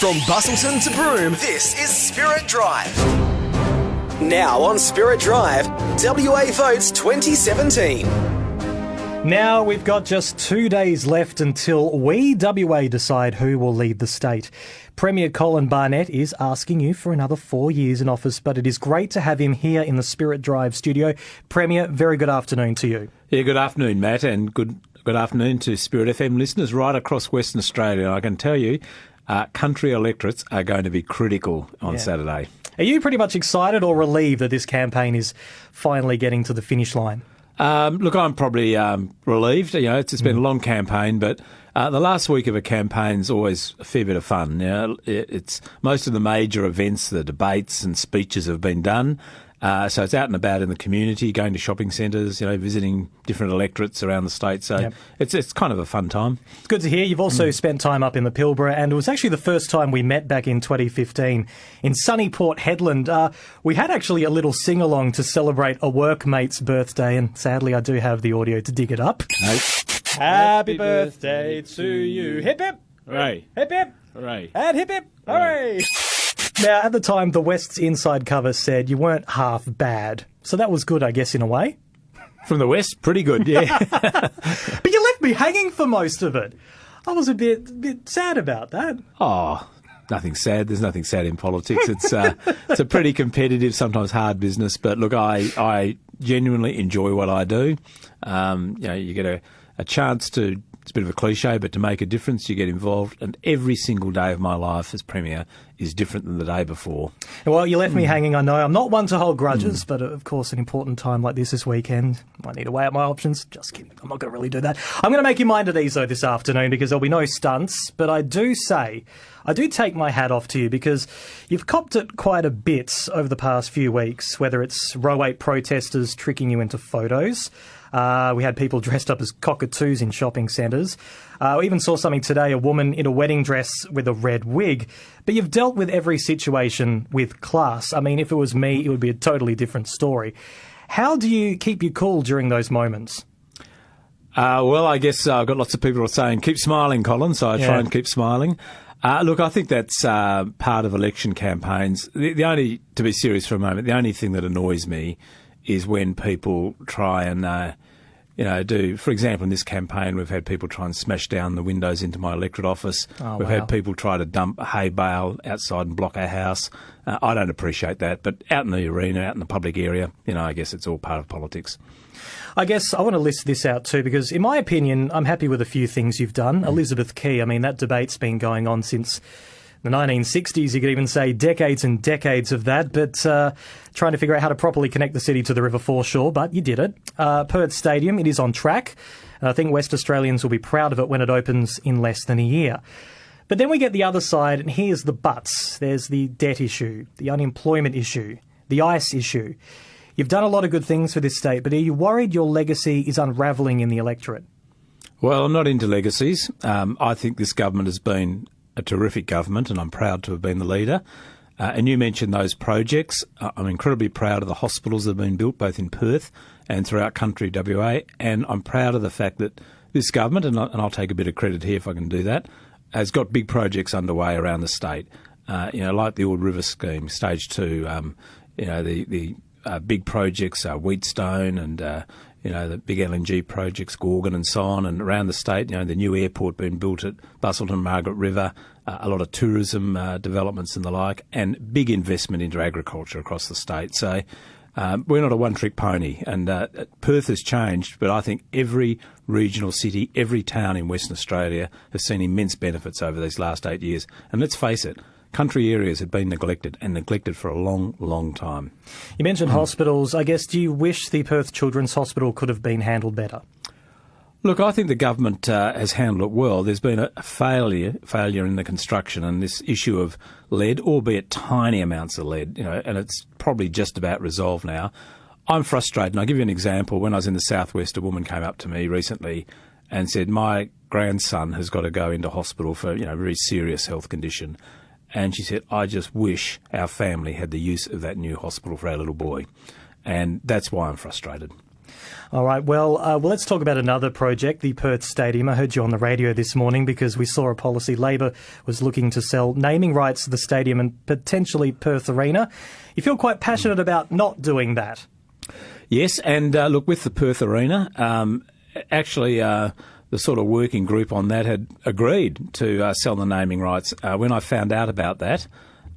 From Bustleton to Broome, this is Spirit Drive. Now on Spirit Drive, WA Votes 2017. Now we've got just 2 days left until we, WA, decide who will lead the state. Premier Colin Barnett is asking you for another 4 years in office, but it is great to have him here in the Spirit Drive studio. Premier, very good afternoon to you. Yeah, good afternoon, Matt, and good afternoon to Spirit FM listeners right across Western Australia. I can tell you, country electorates are going to be critical on Saturday. Are you pretty much excited or relieved that this campaign is finally getting to the finish line? Look, I'm probably relieved. You know, it's been a long campaign, but the last week of a campaign's always a fair bit of fun. You know, it's most of the major events, the debates and speeches have been done. So it's out and about in the community, going to shopping centres, you know, visiting different electorates around the state. So it's kind of a fun time. It's good to hear. You've also spent time up in the Pilbara, and it was actually the first time we met back in 2015 in sunny Port Hedland. We had actually a little sing-along to celebrate a workmate's birthday, and sadly I do have the audio to dig it up. Happy birthday to you. Hip hip. Hooray. Hip hip. Hooray. And hip hip. Hooray. Now, at the time, the West's inside cover said you weren't half bad. So that was good, I guess, in a way. From the West, pretty good, yeah. But you left me hanging for most of it. I was a bit sad about that. Oh, nothing sad. There's nothing sad in politics. It's a pretty competitive, sometimes hard business. But look, I genuinely enjoy what I do. You know, you get a chance to, it's a bit of a cliche, but to make a difference, you get involved. And every single day of my life as Premier is different than the day before. Well, you left me hanging, I know. I'm not one to hold grudges, but of course, an important time like this weekend, I need to weigh up my options. Just kidding. I'm not going to really do that. I'm going to make your mind at ease, though, this afternoon, because there'll be no stunts. But I do take my hat off to you, because you've copped it quite a bit over the past few weeks, whether it's row 8 protesters tricking you into photos. We had people dressed up as cockatoos in shopping centres. We even saw something today, a woman in a wedding dress with a red wig. But you've dealt with every situation with class. I mean, if it was me, it would be a totally different story. How do you keep your cool during those moments? Well, I guess I've got lots of people saying, keep smiling, Colin, so I try and keep smiling. Look, I think that's part of election campaigns. To be serious for a moment, the only thing that annoys me is when people try and, do, for example, in this campaign, we've had people try and smash down the windows into my electorate office. We've had people try to dump a hay bale outside and block our house. I don't appreciate that, but out in the arena, out in the public area, I guess it's all part of politics. I guess I want to list this out too, because in my opinion, I'm happy with a few things you've done. Elizabeth Key, I mean, that debate's been going on since the 1960s, you could even say decades and decades of that, but trying to figure out how to properly connect the city to the river foreshore, but you did it. Perth Stadium, it is on track, and I think West Australians will be proud of it when it opens in less than a year. But then we get the other side, and here's the buts. There's the debt issue, the unemployment issue, the ICE issue. You've done a lot of good things for this state, but are you worried your legacy is unravelling in the electorate? Well, I'm not into legacies. I think this government has been a terrific government, and I'm proud to have been the leader. And you mentioned those projects. I'm incredibly proud of the hospitals that have been built both in Perth and throughout country WA, and I'm proud of the fact that this government, and I'll take a bit of credit here if I can do that, has got big projects underway around the state, like the Ord River Scheme, Stage 2, the big projects, Wheatstone and the big LNG projects, Gorgon and so on, and around the state, the new airport being built at Bustleton, Margaret River, a lot of tourism developments and the like, and big investment into agriculture across the state. So we're not a one-trick pony, and Perth has changed, but I think every regional city, every town in Western Australia has seen immense benefits over these last 8 years. And let's face it, country areas had been neglected for a long, long time. You mentioned hospitals. I guess, do you wish the Perth Children's Hospital could have been handled better? Look, I think the government has handled it well. There's been a failure in the construction, and this issue of lead, albeit tiny amounts of lead, and it's probably just about resolved now. I'm frustrated, and I'll give you an example. When I was in the southwest, a woman came up to me recently and said, my grandson has got to go into hospital for a very serious health condition. And she said, I just wish our family had the use of that new hospital for our little boy. And that's why I'm frustrated. All right, well, let's talk about another project, the Perth Stadium. I heard you on the radio this morning because we saw a policy Labor was looking to sell naming rights to the stadium and potentially Perth Arena. You feel quite passionate about not doing that. Yes, and look, with the Perth Arena, actually the sort of working group on that had agreed to sell the naming rights. When I found out about that,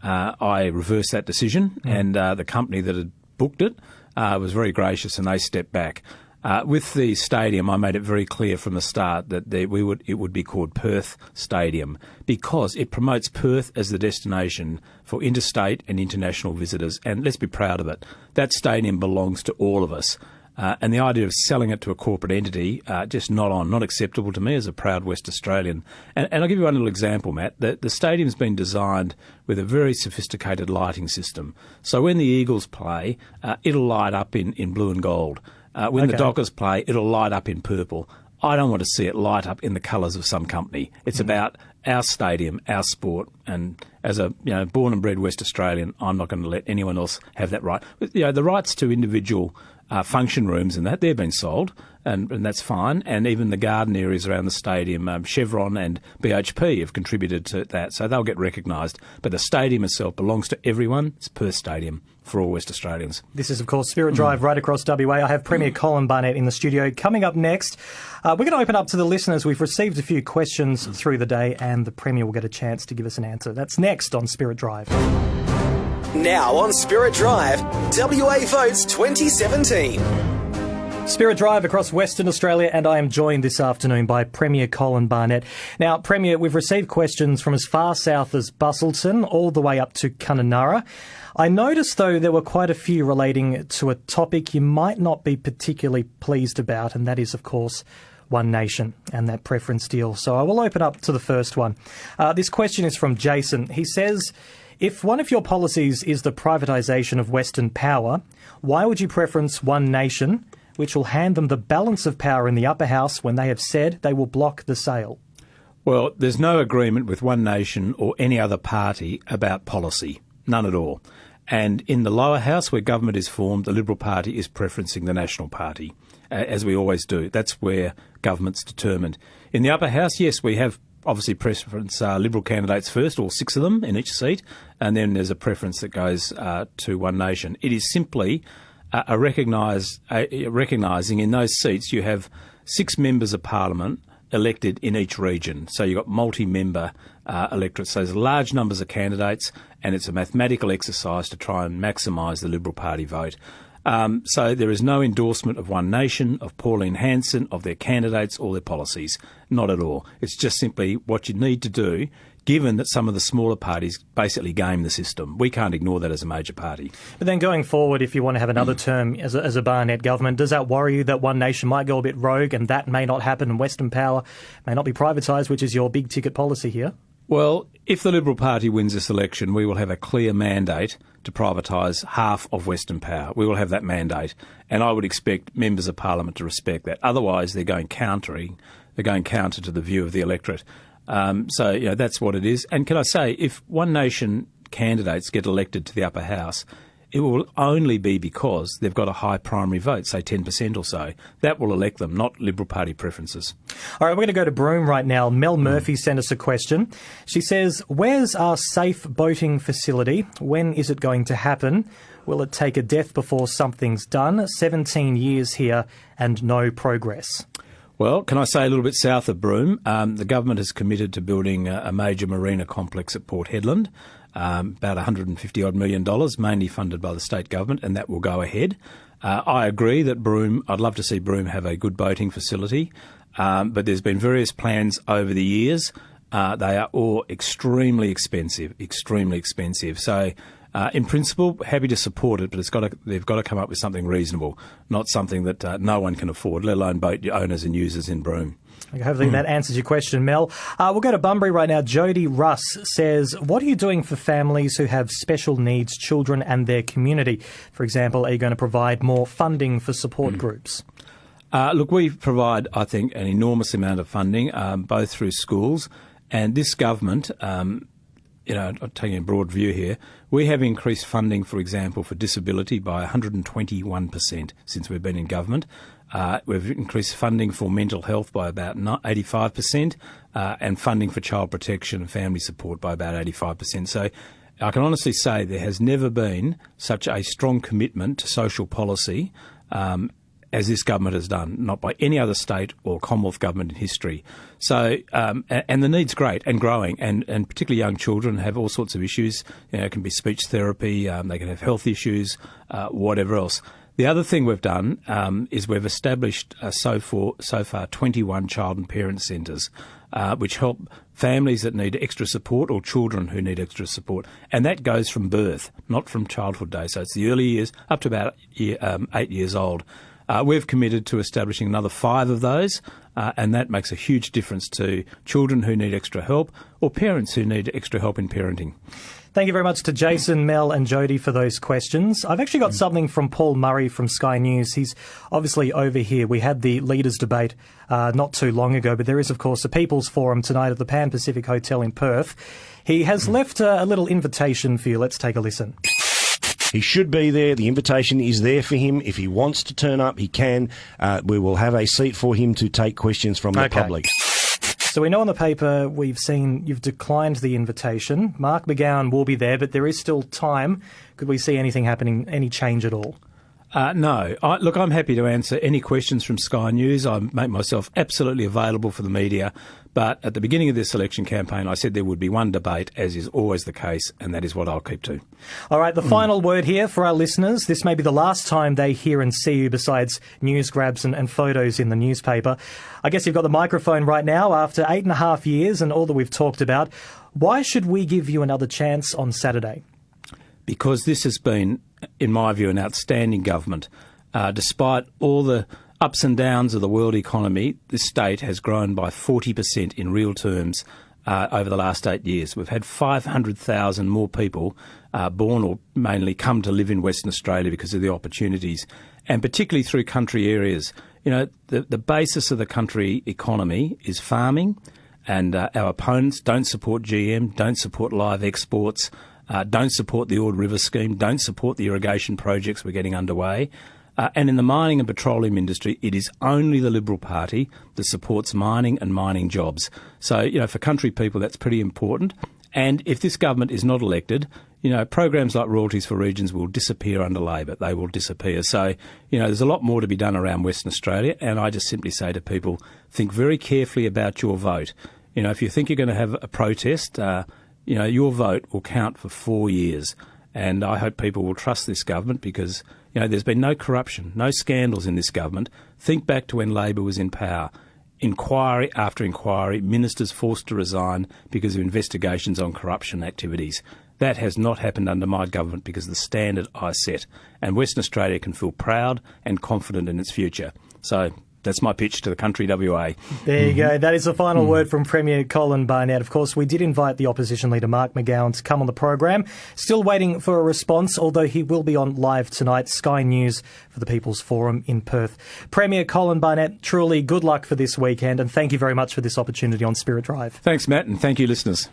I reversed that decision, and the company that had booked it was very gracious, and they stepped back. With the stadium, I made it very clear from the start that it would be called Perth Stadium because it promotes Perth as the destination for interstate and international visitors, and let's be proud of it. That stadium belongs to all of us. And the idea of selling it to a corporate entity, just not acceptable to me as a proud West Australian. And I'll give you one little example, Matt. The stadium's been designed with a very sophisticated lighting system. So when the Eagles play, it'll light up in blue and gold. When the Dockers play, it'll light up in purple. I don't want to see it light up in the colours of some company. It's about our stadium, our sport, and as a born and bred West Australian, I'm not going to let anyone else have that right. The rights to individual function rooms and that, they've been sold, and that's fine. And even the garden areas around the stadium, Chevron and BHP have contributed to that, so they'll get recognised. But the stadium itself belongs to everyone. It's Perth Stadium for all West Australians. This is, of course, Spirit Drive right across WA. I have Premier Colin Barnett in the studio. Coming up next, we're going to open up to the listeners. We've received a few questions through the day, and the Premier will get a chance to give us an answer. That's next on Spirit Drive. Now on Spirit Drive, WA Votes 2017. Spirit Drive across Western Australia, and I am joined this afternoon by Premier Colin Barnett. Now, Premier, we've received questions from as far south as Busselton all the way up to Kununurra. I noticed, though, there were quite a few relating to a topic you might not be particularly pleased about, and that is, of course, One Nation and that preference deal. So I will open up to the first one. This question is from Jason. He says, if one of your policies is the privatisation of Western power, why would you preference One Nation, which will hand them the balance of power in the upper house when they have said they will block the sale? Well, there's no agreement with One Nation or any other party about policy. None at all. And in the lower house, where government is formed, the Liberal Party is preferencing the National Party, as we always do. That's where government's determined. In the upper house, yes, we have obviously preference Liberal candidates first, all 6 of them in each seat, and then there's a preference that goes to One Nation. It is simply recognising in those seats you have 6 members of Parliament elected in each region. So you've got multi-member electorates. So there's large numbers of candidates, and it's a mathematical exercise to try and maximise the Liberal Party vote. So there is no endorsement of One Nation, of Pauline Hanson, of their candidates or their policies. Not at all. It's just simply what you need to do, given that some of the smaller parties basically game the system. We can't ignore that as a major party. But then going forward, if you want to have another term as a Barnett government, does that worry you that One Nation might go a bit rogue and that may not happen and Western power may not be privatised, which is your big ticket policy here? Well, if the Liberal Party wins this election, we will have a clear mandate to privatise half of Western power. We will have that mandate, and I would expect members of Parliament to respect that. Otherwise, they're going counter to the view of the electorate. So that's what it is. And can I say, if One Nation candidates get elected to the upper house, it will only be because they've got a high primary vote, say 10% or so. That will elect them, not Liberal Party preferences. All right, we're going to go to Broome right now. Mel Murphy sent us a question. She says, where's our safe boating facility? When is it going to happen? Will it take a death before something's done? 17 years here and no progress. Well, can I say a little bit south of Broome, the government has committed to building a major marina complex at Port Hedland, about $150-odd million, mainly funded by the state government, and that will go ahead. I agree that I'd love to see Broome have a good boating facility, but there's been various plans over the years. They are all extremely expensive. So, in principle, happy to support it, but they've got to come up with something reasonable, not something that no one can afford, let alone boat owners and users in Broome. Okay, hopefully that answers your question, Mel. We'll go to Bunbury right now. Jody Russ says, what are you doing for families who have special needs children and their community? For example, are you going to provide more funding for support groups? Look, we provide, I think, an enormous amount of funding, both through schools, and this government I'm taking a broad view here, we have increased funding, for example, for disability by 121% since we've been in government. We've increased funding for mental health by about 85%, and funding for child protection and family support by about 85%. So I can honestly say there has never been such a strong commitment to social policy as this government has done, not by any other state or Commonwealth government in history. So, and the need's great and growing, and particularly young children have all sorts of issues. It can be speech therapy, they can have health issues, whatever else. The other thing we've done is we've established so far 21 child and parent centres, which help families that need extra support or children who need extra support. And that goes from birth, not from childhood days. So it's the early years up to about 8 years old. We've committed to establishing another 5 of those, and that makes a huge difference to children who need extra help or parents who need extra help in parenting. Thank you very much to Jason, Mel and Jody for those questions. I've actually got something from Paul Murray from Sky News. He's obviously over here. We had the leaders' debate not too long ago, but there is, of course, a People's Forum tonight at the Pan Pacific Hotel in Perth. He has left a little invitation for you. Let's take a listen. He should be there. The invitation is there for him. If he wants to turn up, he can. We will have a seat for him to take questions from the public. So we know on the paper we've seen you've declined the invitation. Mark McGowan will be there, but there is still time. Could we see anything happening, any change at all? No. Look, I'm happy to answer any questions from Sky News. I make myself absolutely available for the media. But at the beginning of this election campaign, I said there would be one debate, as is always the case, and that is what I'll keep to. All right, the final word here for our listeners. This may be the last time they hear and see you besides news grabs and photos in the newspaper. I guess you've got the microphone right now after 8.5 years and all that we've talked about. Why should we give you another chance on Saturday? Because this has been, in my view, an outstanding government. Despite all the ups and downs of the world economy, this state has grown by 40% in real terms over the last 8 years. We've had 500,000 more people born or mainly come to live in Western Australia because of the opportunities, and particularly through country areas. You know, the basis of the country economy is farming, and our opponents don't support GM, don't support live exports, don't support the Ord River scheme, don't support the irrigation projects we're getting underway. And in the mining and petroleum industry, it is only the Liberal Party that supports mining and mining jobs. So, you know, for country people, that's pretty important. And if this government is not elected, you know, programs like royalties for regions will disappear under Labor. They will disappear. So, you know, there's a lot more to be done around Western Australia. And I just simply say to people, think very carefully about your vote. You know, if you think you're going to have a protest, you know, your vote will count for 4 years. And I hope people will trust this government because, you know, there's been no corruption, no scandals in this government. Think back to when Labor was in power. Inquiry after inquiry, ministers forced to resign because of investigations on corruption activities. That has not happened under my government because of the standard I set. And Western Australia can feel proud and confident in its future. So that's my pitch to the country, WA. There you go. That is the final word from Premier Colin Barnett. Of course, we did invite the opposition leader, Mark McGowan, to come on the program. Still waiting for a response, although he will be on live tonight, Sky News, for the People's Forum in Perth. Premier Colin Barnett, truly good luck for this weekend, and thank you very much for this opportunity on Spirit Drive. Thanks, Matt, and thank you, listeners.